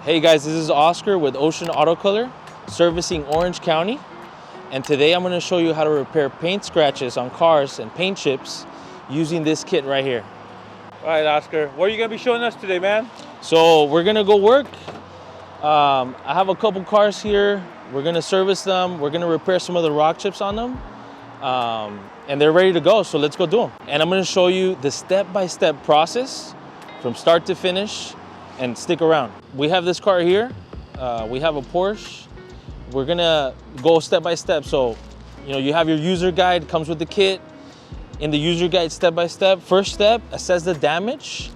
Hey guys, this is Oscar with Ocean Auto Color, servicing Orange County. And today I'm going to show you how to repair paint scratches on cars and paint chips using this kit right here. All right, Oscar, what are you going to be showing us today, man? So we're going to go work. I have a couple cars here. We're going to service them. We're going to repair some of the rock chips on them. And they're ready to go, so let's go do them. And I'm going to show you the step-by-step process from start to finish, and stick around. We have this car here. We have a Porsche. We're gonna go step by step. So, you have your user guide, comes with the kit. In the user guide, step by step, first step, assess the damage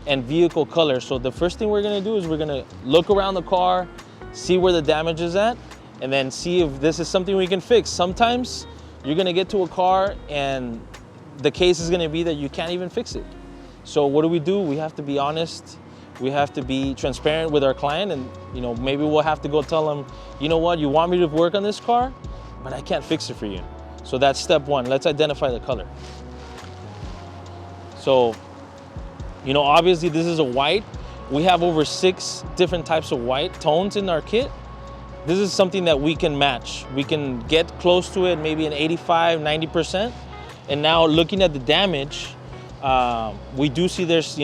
and vehicle color. So the first thing we're gonna do is we're gonna look around the car, see where the damage is at, and then see if this is something we can fix. Sometimes you're gonna get to a car and the case is gonna be that you can't even fix it. So what do? We have to be honest. We have to be transparent with our client, and maybe we'll have to go tell them, you know what, you want me to work on this car, but I can't fix it for you. So that's step one. Let's identify the color. So, obviously this is a white. We have over 6 different types of white tones in our kit. This is something that we can match. We can get close to it, maybe an 85, 90%. And now looking at the damage, we do see there's,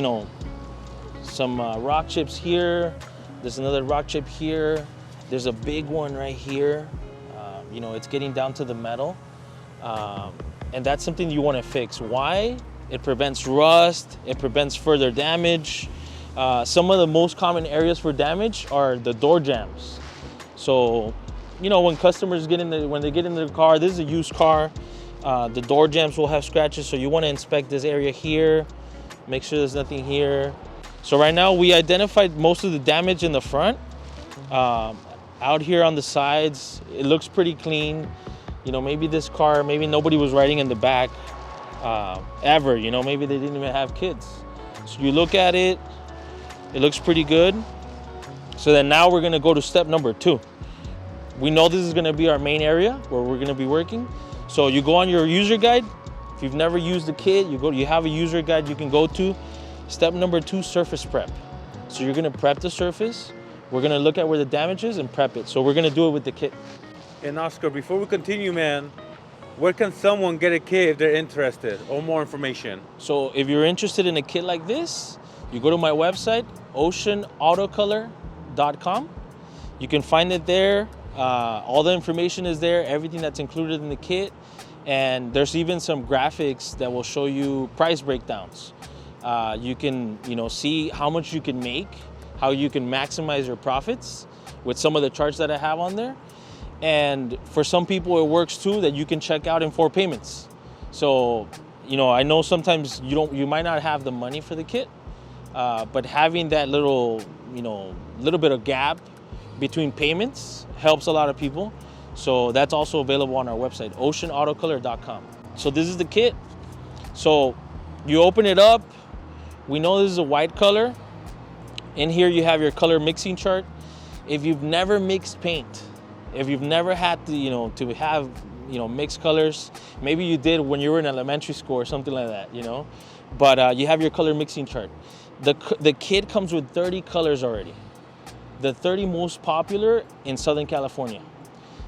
some rock chips here. There's another rock chip here. There's a big one right here. It's getting down to the metal. And that's something you want to fix. Why? It prevents rust. It prevents further damage. Some of the most common areas for damage are the door jambs. So, when customers when they get into the car, this is a used car, the door jambs will have scratches. So you want to inspect this area here. Make sure there's nothing here. So right now we identified most of the damage in the front. Out here on the sides, it looks pretty clean. Maybe this car, maybe nobody was riding in the back ever. Maybe they didn't even have kids. So you look at it, it looks pretty good. So then now we're gonna go to step number 2. We know this is gonna be our main area where we're gonna be working. So you go on your user guide. If you've never used the kit, you have a user guide you can go to. Step number 2, surface prep. So you're gonna prep the surface. We're gonna look at where the damage is and prep it. So we're gonna do it with the kit. And Oscar, before we continue, man, where can someone get a kit if they're interested or more information? So if you're interested in a kit like this, you go to my website, oceanautocolor.com. You can find it there. All the information is there, everything that's included in the kit. And there's even some graphics that will show you price breakdowns. You can, see how much you can make, how you can maximize your profits with some of the charts that I have on there. And for some people, it works too that you can check out in 4 payments. So, I know sometimes you might not have the money for the kit, but having that little bit of gap between payments helps a lot of people. So that's also available on our website, oceanautocolor.com. So this is the kit. So you open it up. We know this is a white color. In here you have your color mixing chart. If you've never mixed paint, if you've never had to, to have, mixed colors, maybe you did when you were in elementary school or something like that, But you have your color mixing chart. The kit comes with 30 colors already. The 30 most popular in Southern California.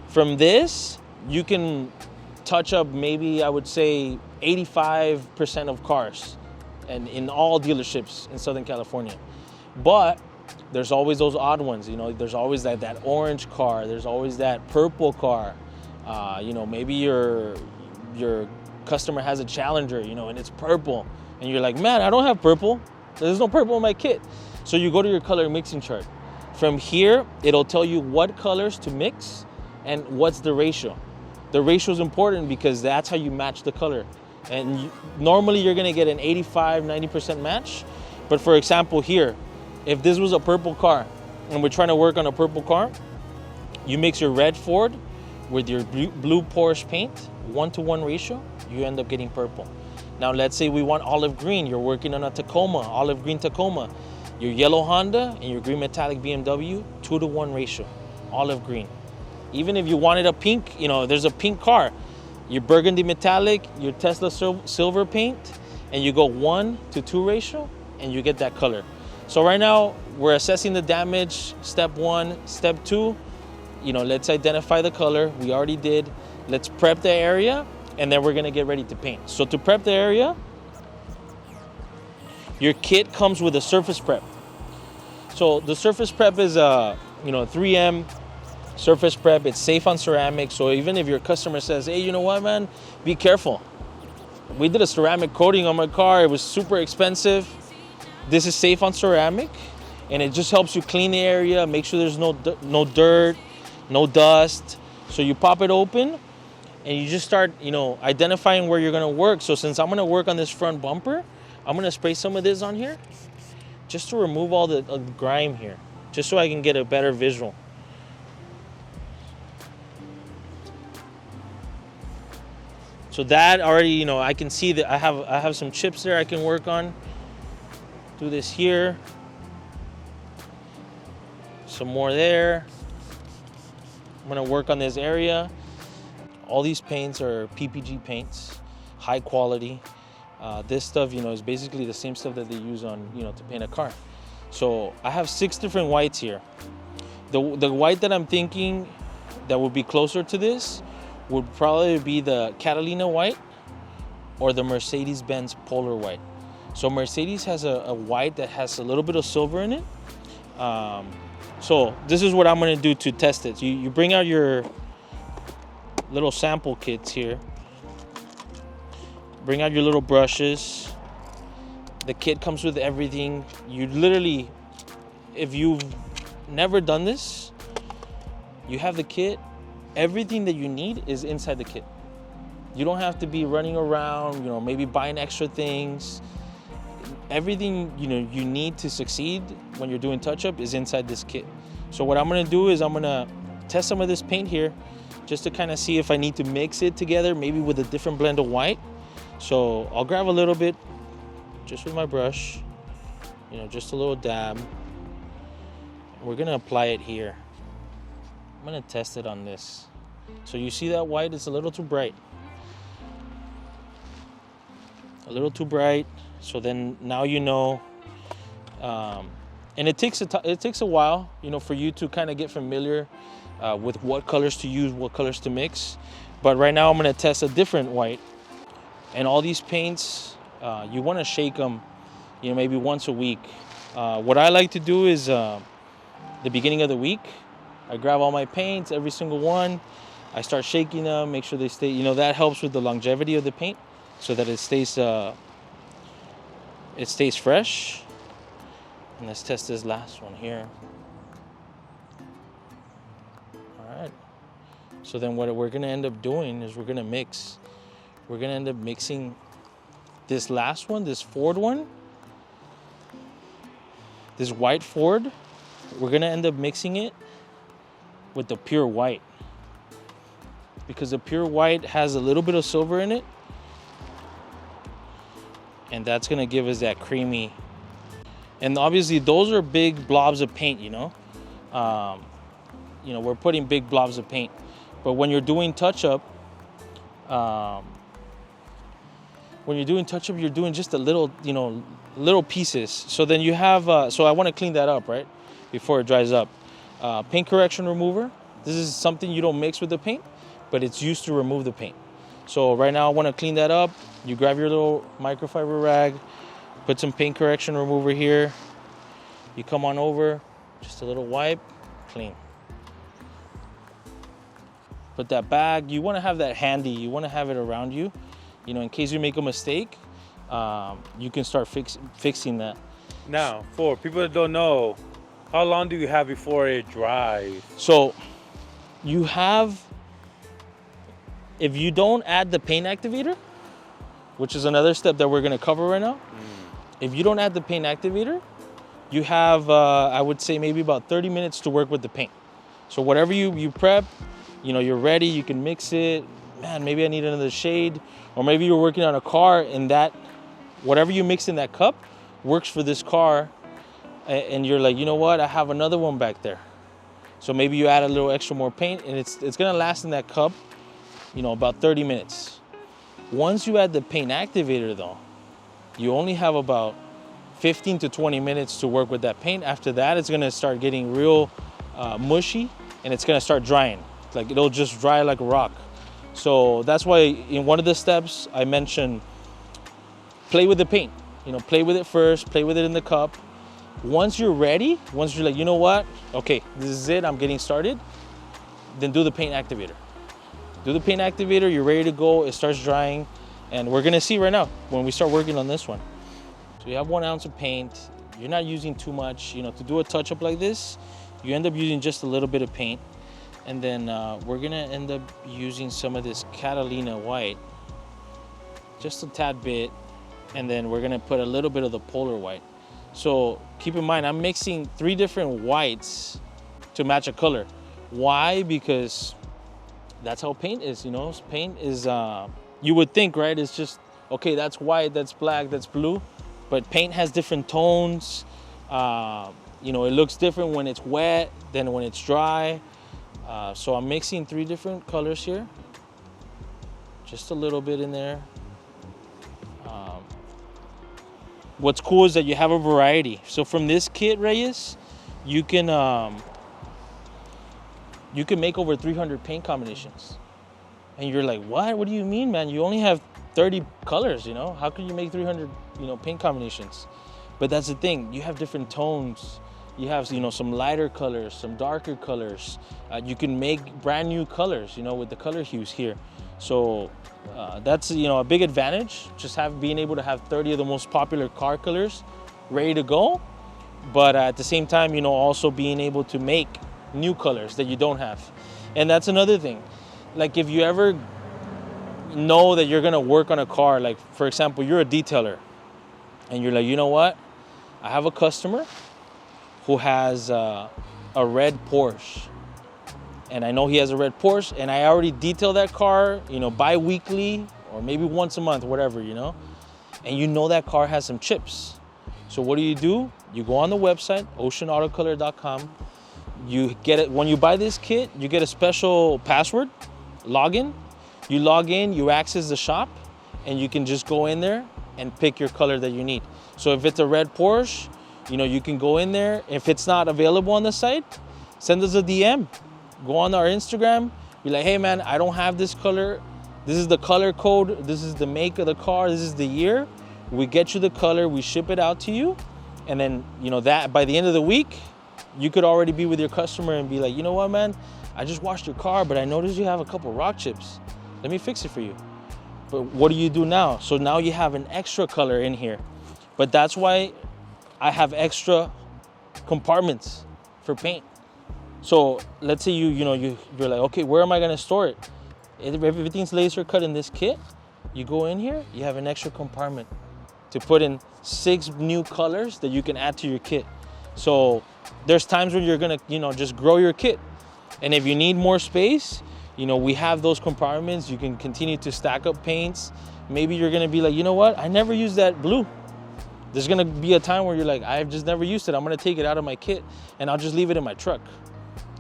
From this, you can touch up maybe, I would say, 85% of cars and in all dealerships in Southern California. But there's always those odd ones, there's always that orange car, there's always that purple car. Maybe your customer has a Challenger, and it's purple. And you're like, man, I don't have purple. There's no purple in my kit. So you go to your color mixing chart. From here, it'll tell you what colors to mix and what's the ratio. The ratio is important because that's how you match the color. And normally you're gonna get an 85, 90% match. But for example here, if this was a purple car and we're trying to work on a purple car, you mix your red Ford with your blue Porsche paint, 1-to-1 ratio, you end up getting purple. Now let's say we want olive green, you're working on a Tacoma, olive green Tacoma. Your yellow Honda and your green metallic BMW, 2-to-1 ratio, olive green. Even if you wanted a pink, there's a pink car, your burgundy metallic, your Tesla silver paint, and you go 1-to-2 ratio, and you get that color. So right now we're assessing the damage, step 1. Step 2, let's identify the color. We already did. Let's prep the area, and then we're gonna get ready to paint. So to prep the area, your kit comes with a surface prep. So the surface prep is a 3M surface prep. It's safe on ceramic. So even if your customer says, hey, you know what, man, be careful. We did a ceramic coating on my car. It was super expensive. This is safe on ceramic, and it just helps you clean the area, make sure there's no dirt, no dust. So you pop it open, and you just start, identifying where you're gonna work. So since I'm gonna work on this front bumper, I'm gonna spray some of this on here just to remove all the grime here, just so I can get a better visual. So that already, I can see that I have some chips there I can work on. Do this here. Some more there. I'm gonna work on this area. All these paints are PPG paints, high quality. This stuff, is basically the same stuff that they use on, to paint a car. So I have 6 different whites here. The white that I'm thinking that would be closer to this would probably be the Catalina white or the Mercedes-Benz Polar white. So Mercedes has a white that has a little bit of silver in it. So this is what I'm gonna do to test it. You bring out your little sample kits here. Bring out your little brushes. The kit comes with everything. You literally, if you've never done this, you have the kit. Everything that you need is inside the kit. You don't have to be running around, maybe buying extra things. Everything, you need to succeed when you're doing touch-up is inside this kit. So what I'm gonna do is I'm gonna test some of this paint here just to kind of see if I need to mix it together, maybe with a different blend of white. So I'll grab a little bit just with my brush, just a little dab. We're gonna apply it here. I'm gonna test it on this. So you see that white is a little too bright. A little too bright. So then now and it takes a while, for you to kind of get familiar with what colors to use, what colors to mix. But right now I'm gonna test a different white. And all these paints, you wanna shake them, maybe once a week. What I like to do is the beginning of the week, I grab all my paints, every single one. I start shaking them, make sure they stay, that helps with the longevity of the paint so that it stays fresh. And let's test this last one here. All right. So then what we're gonna end up doing is we're gonna end up mixing this last one, this Ford one, this white Ford. We're gonna end up mixing it with the pure white, because the pure white has a little bit of silver in it, and that's gonna give us that creamy. And obviously those are big blobs of paint, we're putting big blobs of paint. But when you're doing touch-up, you're doing just a little, little pieces. So then you have, so I wanna clean that up, right? Before it dries up. Paint correction remover. This is something you don't mix with the paint, but it's used to remove the paint. So right now I wanna clean that up. You grab your little microfiber rag, put some paint correction remover here. You come on over, just a little wipe, clean. Put that bag, you wanna have that handy, you wanna have it around you, in case you make a mistake, you can start fixing that. Now, for people that don't know, how long do you have before it dries? So you have, if you don't add the paint activator, which is another step that we're gonna cover right now, if you don't add the paint activator, you have, I would say maybe about 30 minutes to work with the paint. So whatever you prep, you're ready, you can mix it. Man, maybe I need another shade. Or maybe you're working on a car and that, whatever you mix in that cup works for this car. And you're like, you know what, I have another one back there. So maybe you add a little extra more paint, and it's gonna last in that cup, about 30 minutes. Once you add the paint activator though, you only have about 15 to 20 minutes to work with that paint. After that, it's gonna start getting real mushy, and it's gonna start drying. Like it'll just dry like a rock. So that's why in one of the steps I mentioned, play with the paint. Play with it first, play with it in the cup. Once you're ready, once you're like, you know what? Okay, this is it, I'm getting started, then do the paint activator. Do the paint activator, you're ready to go, it starts drying, and we're gonna see right now when we start working on this one. So you have 1 ounce of paint, you're not using too much. To do a touch-up like this, you end up using just a little bit of paint, and then we're gonna end up using some of this Catalina white, just a tad bit, and then we're gonna put a little bit of the Polar white. So keep in mind, I'm mixing 3 different whites to match a color. Why? Because that's how paint is. Paint is, you would think, right? It's just, okay, that's white, that's black, that's blue. But paint has different tones. It looks different when it's wet than when it's dry. So I'm mixing 3 different colors here. Just a little bit in there. What's cool is that you have a variety. So from this kit, Reyes, you can make over 300 paint combinations. And you're like, what? What do you mean, man? You only have 30 colors, How can you make 300, paint combinations? But that's the thing. You have different tones. You have, some lighter colors, some darker colors. You can make brand new colors, with the color hues here. So that's, a big advantage. Just being able to have 30 of the most popular car colors ready to go. But at the same time, also being able to make new colors that you don't have. And that's another thing. Like if you ever know that you're gonna work on a car, like for example, you're a detailer and you're like, you know what? I have a customer who has a red Porsche. And I know he has a red Porsche and I already detail that car, bi-weekly or maybe once a month, whatever, And that car has some chips. So what do? You go on the website, oceanautocolor.com. You get it when you buy this kit, you get a special password, login. You log in, you access the shop, and you can just go in there and pick your color that you need. So if it's a red Porsche, you can go in there. If it's not available on the site, send us a DM. Go on our Instagram, be like, hey man, I don't have this color. This is the color code. This is the make of the car. This is the year. We get you the color, we ship it out to you. And then, that by the end of the week, you could already be with your customer and be like, you know what, man? I just washed your car, but I noticed you have a couple rock chips. Let me fix it for you. But what do you do now? So now you have an extra color in here. But that's why I have extra compartments for paint. So let's say you're like, okay, where am I gonna store it? If everything's laser cut in this kit, you go in here, you have an extra compartment to put in 6 new colors that you can add to your kit. So there's times when you're gonna, just grow your kit. And if you need more space, we have those compartments. You can continue to stack up paints. Maybe you're gonna be like, you know what? I never used that blue. There's gonna be a time where you're like, I've just never used it. I'm gonna take it out of my kit and I'll just leave it in my truck.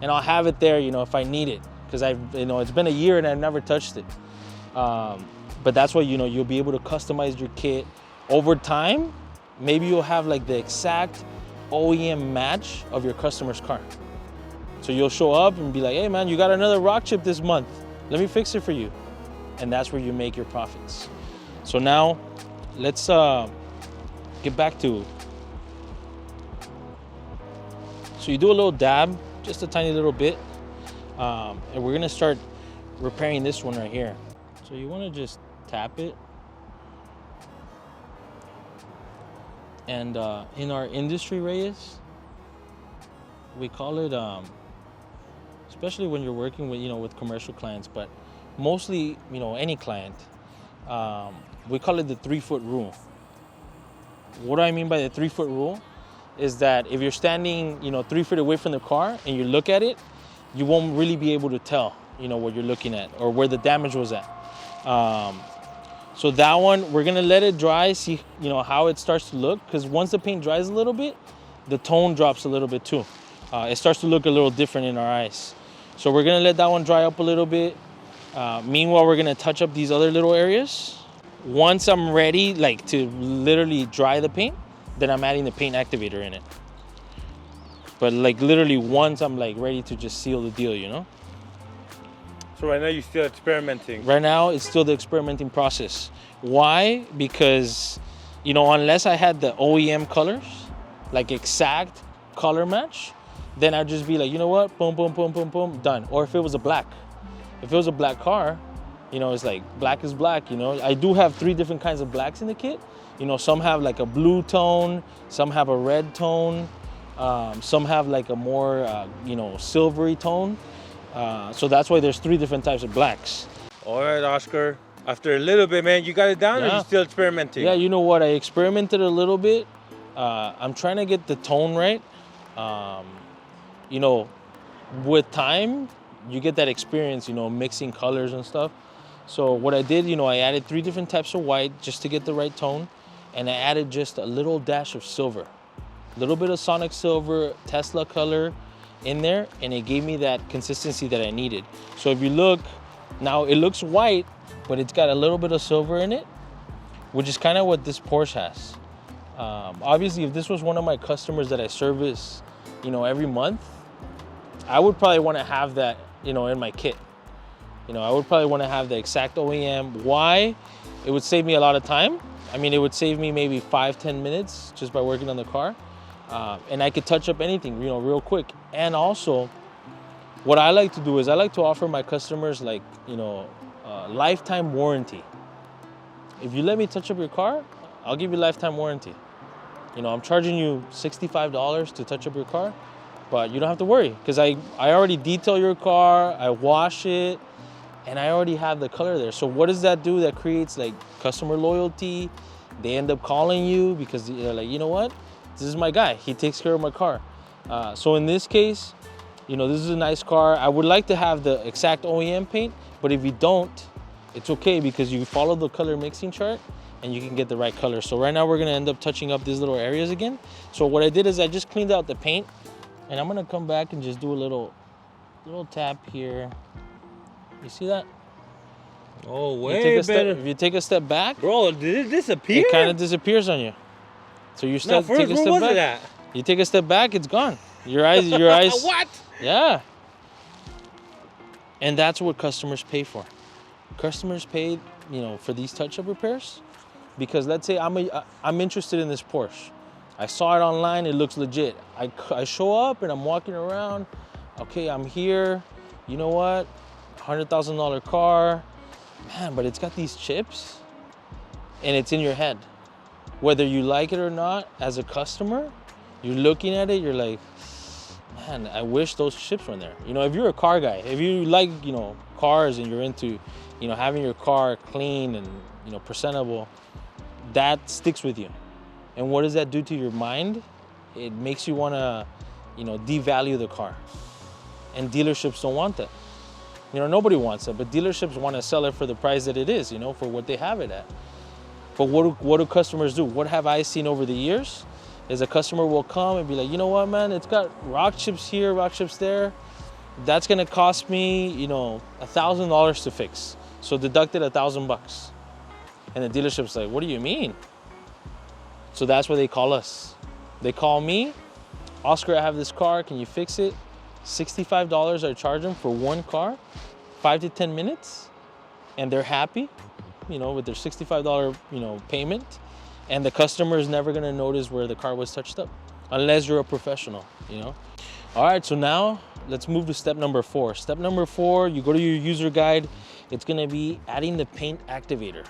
And I'll have it there, if I need it. Because it's been a year and I've never touched it. But that's why, you'll be able to customize your kit over time. Maybe you'll have like the exact OEM match of your customer's car. So you'll show up and be like, hey man, you got another rock chip this month. Let me fix it for you. And that's where you make your profits. So now let's get back to, so you do a little dab, just a tiny little bit. And we're gonna start repairing this one right here. So you wanna just tap it. And in our industry, Reyes, we call it, especially when you're working with, with commercial clients, but mostly, any client, we call it the 3-foot rule. What do I mean by the 3-foot rule? Is that if you're standing, 3 feet away from the car and you look at it, you won't really be able to tell, what you're looking at or where the damage was at. So that one, we're gonna let it dry, see, how it starts to look. Because once the paint dries a little bit, the tone drops a little bit too. It starts to look a little different in our eyes. So we're gonna let that one dry up a little bit. Meanwhile, we're gonna touch up these other little areas. Once I'm ready, to literally dry the paint, then I'm adding the paint activator in it. But like literally once I'm like ready to just seal the deal, you know? So right now you're still experimenting. Right now it's still the experimenting process. Why? Because, you know, unless I had the OEM colors, like exact color match, then I'd just be like, you know what? Boom, boom, boom, boom, boom, done. Or if it was a black. If it was a black car, you know, it's like black is black, you know? I do have 3 different kinds of blacks in the kit. You know, some have like a blue tone, some have a red tone, some have like a more, you know, silvery tone. So that's why there's 3 different types of blacks. All right, Oscar. After a little bit, man, you got it down, or Yeah. you still experimenting? Yeah, you know what? I experimented a little bit. I'm trying to get the tone right. You know, with time, you get that experience, you know, mixing colors and stuff. So what I did, you know, I added 3 different types of white just to get the right tone. And I added just a little dash of silver. A little bit of Sonic Silver, Tesla color in there. And it gave me that consistency that I needed. So if you look, now it looks white, but it's got a little bit of silver in it, which is kind of what this Porsche has. Obviously, if this was one of my customers that I service, you know, every month, I would probably want to have that, you know, in my kit. You know, I would probably want to have the exact OEM. Why? It would save me a lot of time. I mean, it would save me maybe 5-10 minutes just by working on the car. And I could touch up anything, you know, real quick. And also, what I like to do is I like to offer my customers like, you know, lifetime warranty. If you let me touch up your car, I'll give you lifetime warranty. You know, I'm charging you $65 to touch up your car, but you don't have to worry because I already detail your car, I wash it, and I already have the color there. So what does that do? That creates like customer loyalty. They end up calling you because they're like, you know what? This is my guy. He takes care of my car. So in this case, you know, this is a nice car. I would like to have the exact OEM paint, but if you don't, it's okay because you follow the color mixing chart and you can get the right color. So right now we're gonna end up touching up these little areas again. So what I did is I just cleaned out the paint and I'm gonna come back and just do a little tap here. You see that? Oh, You way take a better. step, if you take a step back, Bro, did it disappear? it kind of disappears on you. So you No, step, first, take a where step was back. it at? You take a step back, it's gone. Your eyes. What? Yeah. And that's what customers pay for. Customers pay, you know, for these touch-up repairs because let's say I'm interested in this Porsche. I saw it online, it looks legit. I show up and I'm walking around. Okay, I'm here. You know what? $100,000 car. Man, but it's got these chips and it's in your head. Whether you like it or not, as a customer, you're looking at it, you're like, man, I wish those chips were there. You know, if you're a car guy, if you like, you know, cars and you're into, you know, having your car clean and, you know, presentable, that sticks with you. And what does that do to your mind? It makes you want to, you know, devalue the car. And dealerships don't want that. You know, nobody wants it, but dealerships want to sell it for the price that it is, you know, for what they have it at. But what do customers do? What have I seen over the years? Is a customer will come and be like, you know what, man, it's got rock chips here, rock chips there. That's gonna cost me, you know, $1,000 to fix. So deducted $1,000. And the dealership's like, what do you mean? So that's why they call us. They call me, Oscar, I have this car, can you fix it? $65 I charge them for one car, 5 to 10 minutes, and they're happy, you know, with their $65, you know, payment. And the customer is never gonna notice where the car was touched up, unless you're a professional, you know? All right, so now let's move to step number 4. Step number 4, you go to your user guide, it's gonna be adding the paint activator.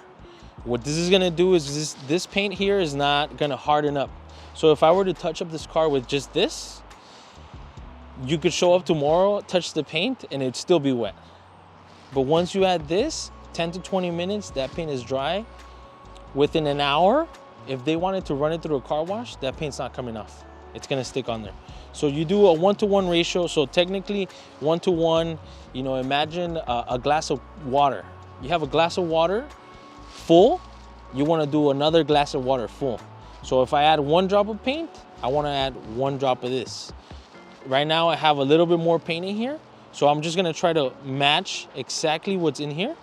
What this is gonna do is this paint here is not gonna harden up. So if I were to touch up this car with just this, you could show up tomorrow, touch the paint, and it'd still be wet. But once you add this, 10 to 20 minutes, that paint is dry. Within an hour, if they wanted to run it through a car wash, that paint's not coming off. It's gonna stick on there. So you do a 1-to-1 ratio. So technically 1-to-1, you know, imagine a glass of water. You have a glass of water full, you wanna do another glass of water full. So if I add 1 drop of paint, I wanna add 1 drop of this. Right now I have a little bit more paint in here. So I'm just gonna try to match exactly what's in here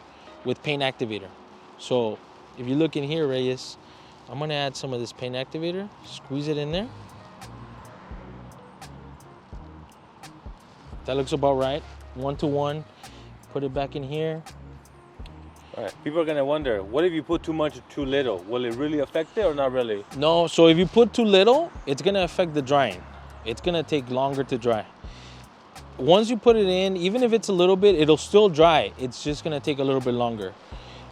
with paint activator. So if you look in here, Reyes, I'm gonna add some of this paint activator, squeeze it in there. That looks about right, 1-to-1. Put it back in here. All right. People are gonna wonder, what if you put too much or too little? Will it really affect it or not really? No, so if you put too little, it's gonna affect the drying. It's gonna take longer to dry. Once you put it in, even if it's a little bit, it'll still dry. It's just gonna take a little bit longer.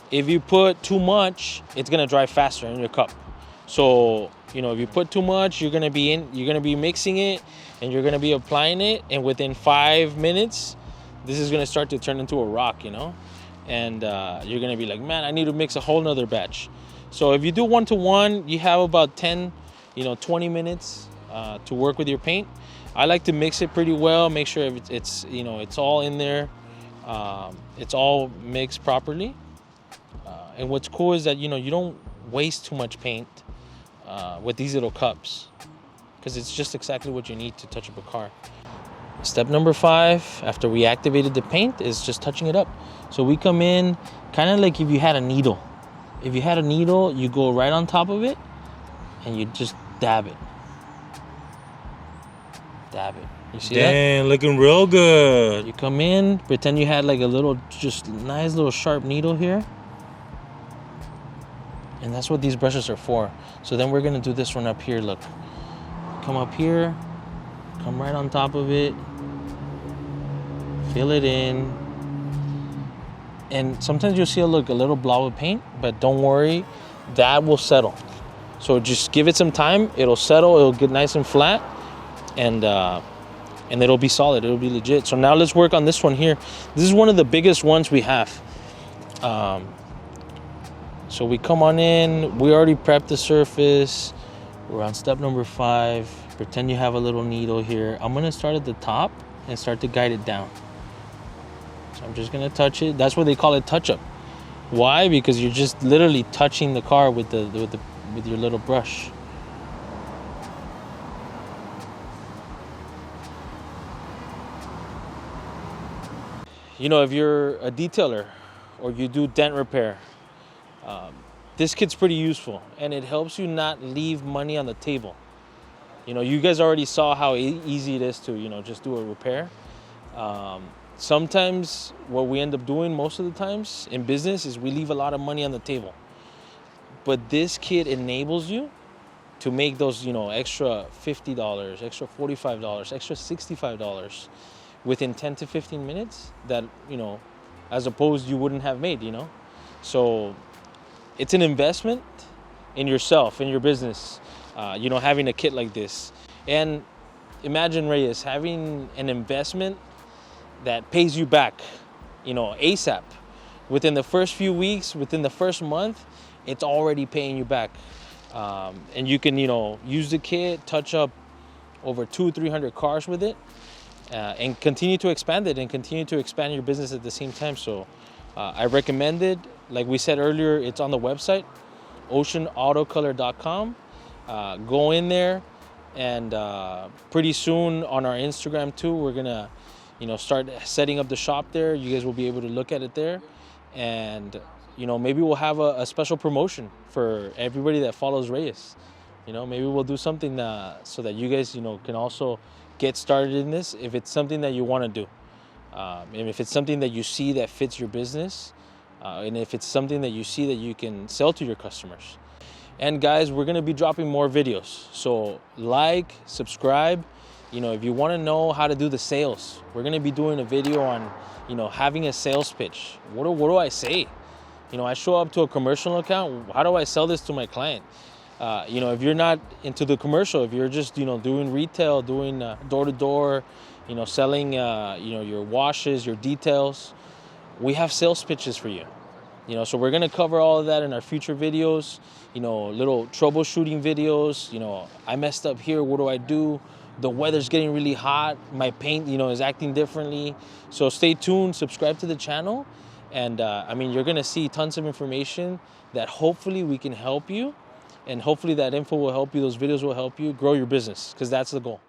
If you put too much, it's gonna dry faster in your cup. So, you know, if you put too much, you're gonna be mixing it and you're gonna be applying it, and within 5 minutes, this is gonna start to turn into a rock, you know? And you're gonna be like, man, I need to mix a whole nother batch. So if you do 1-to-1, you have about 10, 20 minutes to work with your paint. I like to mix it pretty well, make sure it's all in there, it's all mixed properly. And what's cool is that, you don't waste too much paint with these little cups, because it's just exactly what you need to touch up a car. Step number 5, after we activated the paint, is just touching it up. So we come in kind of like if you had a needle. If you had a needle, you go right on top of it and you just dab it. Dab it. You see that? Damn, looking real good. You come in, pretend you had like a little, just nice little sharp needle here. And that's what these brushes are for. So then we're gonna do this one up here, look. Come up here, come right on top of it, fill it in. And sometimes you'll see a little blob of paint, but don't worry, that will settle. So just give it some time, it'll settle, it'll get nice and flat, and it'll be solid, it'll be legit. So now let's work on this one here. This is one of the biggest ones we have. So we come on in, we already prepped the surface. We're on step number 5. Pretend you have a little needle here. I'm gonna start at the top and start to guide it down. So I'm just gonna touch it. That's why they call it touch-up. Why? Because you're just literally touching the car with your little brush. If you're a detailer or you do dent repair, this kit's pretty useful, and it helps you not leave money on the table. You guys already saw how easy it is to, just do a repair. Sometimes what we end up doing most of the times in business is we leave a lot of money on the table. But this kit enables you to make those, extra $50, extra $45, extra $65 within 10 to 15 minutes that, as opposed you wouldn't have made, So it's an investment in yourself, in your business, having a kit like this. And imagine, Reyes, having an investment that pays you back, ASAP. Within the first few weeks, within the first month, it's already paying you back. And you can, use the kit, touch up over 200-300 cars with it, and continue to expand it and continue to expand your business at the same time. So I recommend it. Like we said earlier, it's on the website, oceanautocolor.com. Go in there, and pretty soon on our Instagram too, we're gonna, start setting up the shop there. You guys will be able to look at it there, and maybe we'll have a special promotion for everybody that follows Reyes. Maybe we'll do something so that you guys, can also get started in this if it's something that you want to do. And if it's something that you see that fits your business, and if it's something that you see that you can sell to your customers. And guys, we're gonna be dropping more videos. So like, subscribe. If you wanna know how to do the sales, we're gonna be doing a video on, having a sales pitch. What do I say? I show up to a commercial account, how do I sell this to my client? If you're not into the commercial, if you're just, doing retail, doing door-to-door, selling, your washes, your details, we have sales pitches for you. So we're gonna cover all of that in our future videos, little troubleshooting videos. I messed up here, what do I do? The weather's getting really hot, my paint, is acting differently. So stay tuned, subscribe to the channel, and you're gonna see tons of information that hopefully we can help you, and hopefully that info will help you, those videos will help you grow your business, because that's the goal.